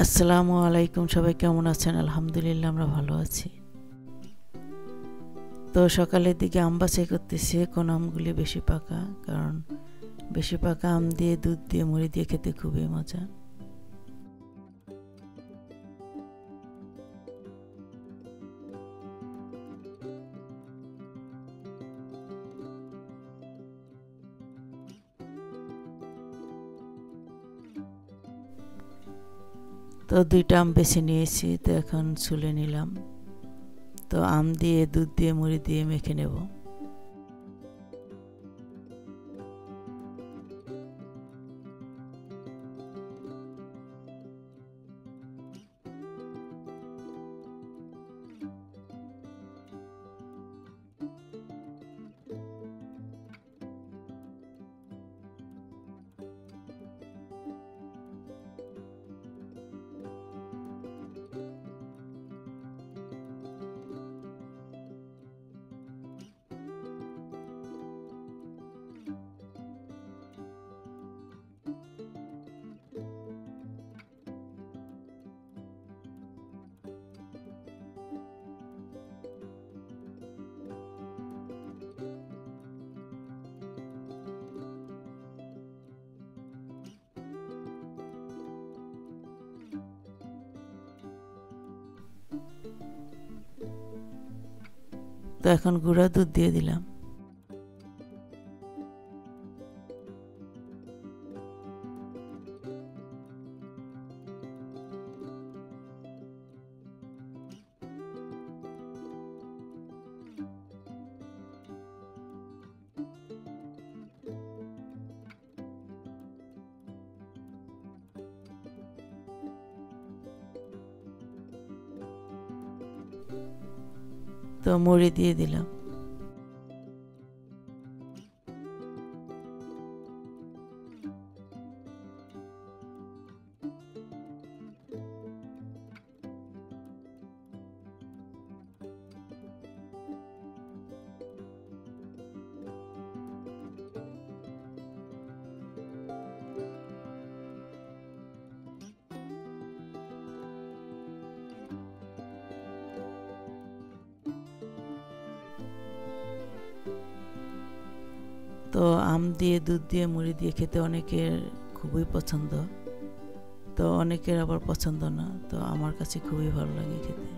আসসালামু আলাইকুম, সবাই কেমন আছেন? আলহামদুলিল্লাহ আমরা ভালো আছি। তো সকালের দিকে আম বাছাই করতেছি, কোন আমগুলি বেশি পাকা, কারণ বেশি পাকা আম দিয়ে দুধ দিয়ে মুড়ি দিয়ে খেতে খুবই মজা। তো দুইটা আম বেছে নিয়েছি, তো এখন ছুলে নিলাম। তো আম দিয়ে দুধ দিয়ে মুড়ি দিয়ে মেখে নেব। তো এখন গুঁড়া দুধ দিয়ে দিলাম। তো মুড়ি দিয়ে দিলাম। তো আম দিয়ে দুধ দিয়ে মুড়ি দিয়ে খেতে অনেকের খুবই পছন্দ, তো অনেকের আবার পছন্দ না। তো আমার কাছে খুবই ভালো লাগে খেতে।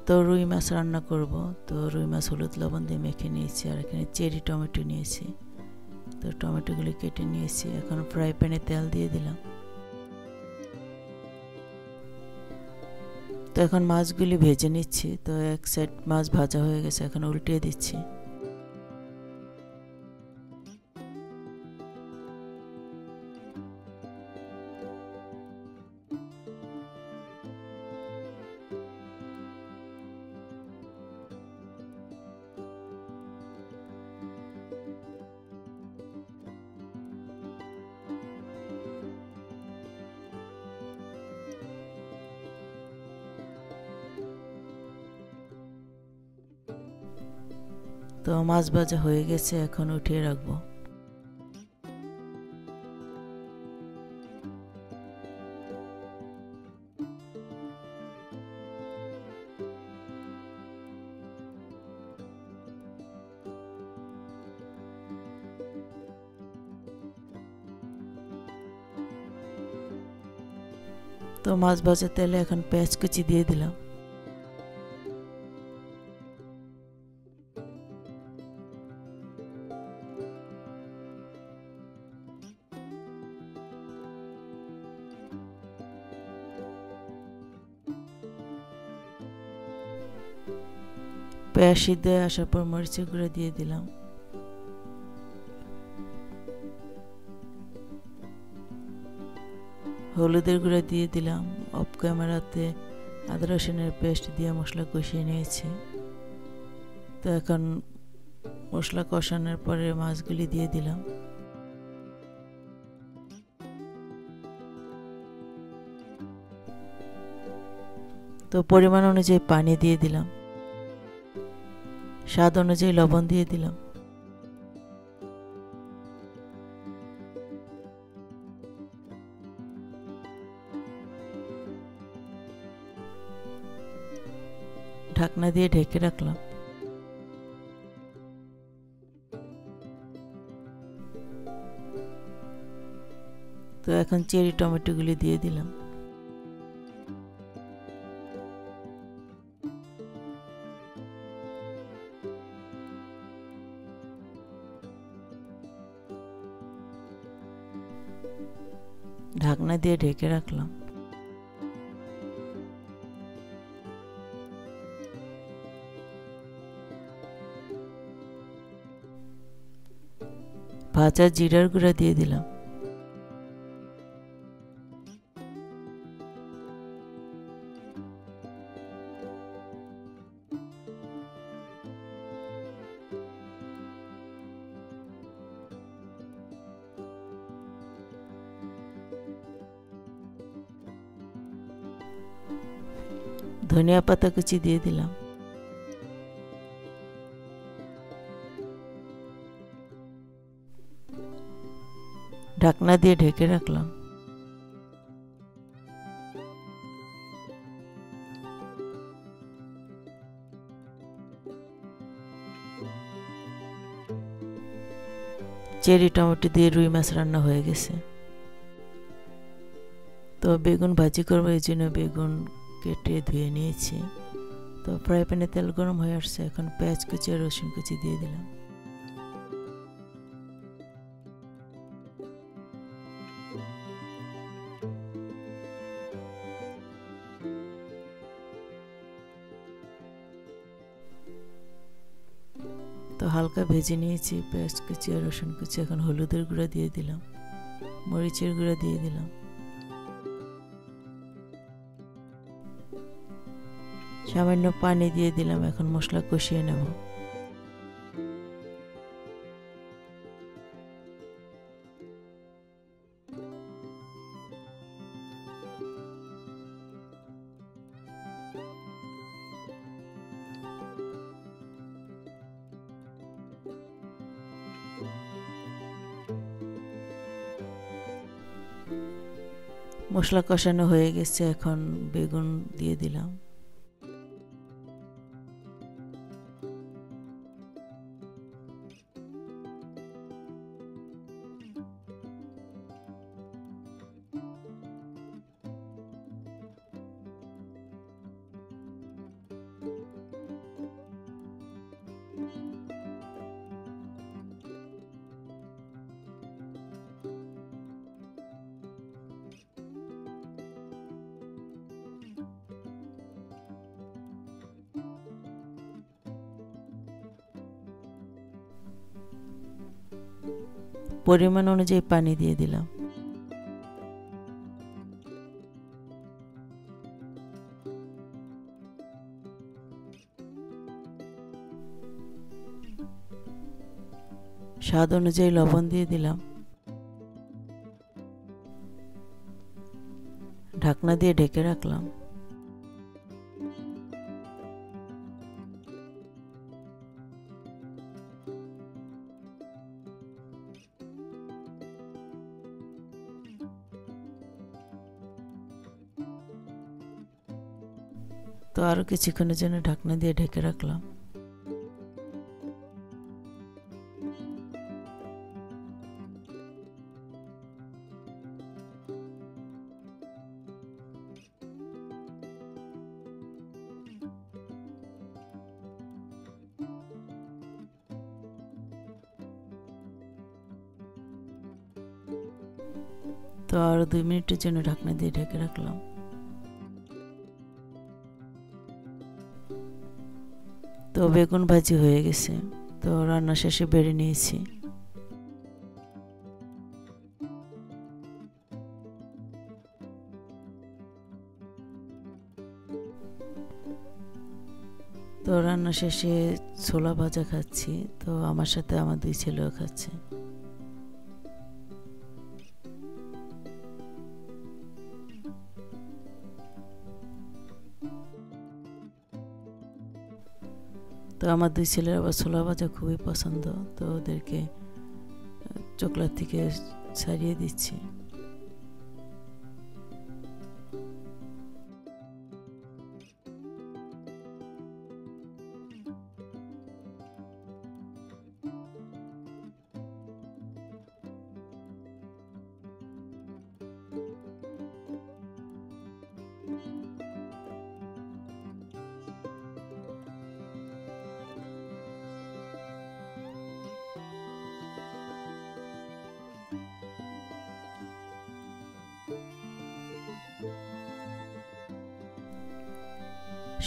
তো রুই মাছ রান্না করব। তো রুই মাছ হলুদ লবণ দিয়ে মেখে নিয়েছি, আর এখানে চেরি টমেটো নিয়েছি। তো টমেটোগুলি কেটে নিয়েছি, এখন ফ্রাই প্যানে তেল দিয়ে দিলাম। তো এখন মাছগুলি ভেজে নিচ্ছি। তো এক সাইড মাছ ভাজা হয়ে গেছে, এখন উল্টিয়ে দিচ্ছি। তো মাছ ভাজা হয়ে গেছে, এখন উঠিয়ে রাখবো। তো মাছ ভাজার তেলে এখন পেঁয়াজ কুচি দিয়ে দিলাম। পেঁয়াজ সিদ্ধ হয়ে আসার পর মরিচের গুঁড়া দিয়ে দিলাম। হলুদের গুঁড়া দিয়ে দিলাম। অফ ক্যামেরাতে আদা রসুনের পেস্ট দিয়ে মশলা কষিয়ে নিয়েছি। তো এখন মশলা কষানোর পরে মাছগুলি দিয়ে দিলাম। তো পরিমাণ অনুযায়ী পানি দিয়ে দিলাম, স্বাদ অনুযায়ী লবণ দিয়ে দিলাম। ঢাকনা দিয়ে ঢেকে রাখলাম। তো এখন চেরি টমেটোগুলি দিয়ে দিলাম। ঢাকনা দিয়ে ঢেকে রাখলাম। ভাজা জিরার গুঁড়া দিয়ে দিলাম। ধনিয়া পাতা কুচি দিয়ে দিলাম। ঢাকনা দিয়ে ঢেকে রাখলাম। চেরি টমেটো দিয়ে রুই মাছ রান্না হয়ে গেছে। তো বেগুন ভাজি করবো, এই জন্য বেগুন কেটে ধুয়ে নিয়েছি। তো ফ্রাই প্যানে তেল গরম হয়ে আসছে, এখন পেঁয়াজ কুচি আর রসুন কুচি দিয়ে দিলাম। তো হালকা ভেজে নিয়েছি পেঁয়াজ কুচি আর রসুন কুচি। এখন হলুদের গুঁড়া দিয়ে দিলাম, মরিচের গুঁড়া দিয়ে দিলাম, সামান্য পানি দিয়ে দিলাম। এখন মশলা কষিয়ে নেব। মশলা কষানো হয়ে গেছে, এখন বেগুন দিয়ে দিলাম। পরিমাণ অনুযায়ী পানি দিয়ে দিলাম। স্বাদ অনুযায়ী লবণ দিয়ে দিলাম। ঢাকনা দিয়ে ঢেকে রাখলাম। তো আরো কিছুক্ষণের জন্য ঢাকনা দিয়ে ঢেকে রাখলাম। তো আরো 2 মিনিটের জন্য ঢাকনা দিয়ে ঢেকে রাখলাম। তো বেগুন ভাজি হয়ে গেছে। তো রান্না শেষে বেড়ে নিয়েছি। তো তো রান্না শেষে ছোলা ভাজা খাচ্ছি, তো আমার সাথে আমার 2 ছেলেও খাচ্ছে। তো আমার 2 ছেলের আবার ছোলা ভাজা খুবই পছন্দ, তো ওদেরকে চকলেট থেকে ছাড়িয়ে দিচ্ছি।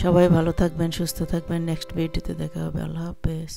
সবাই ভালো থাকবেন, সুস্থ থাকবেন। নেক্সট ভিডিওতে দেখা হবে। আল্লাহ হাফেজ।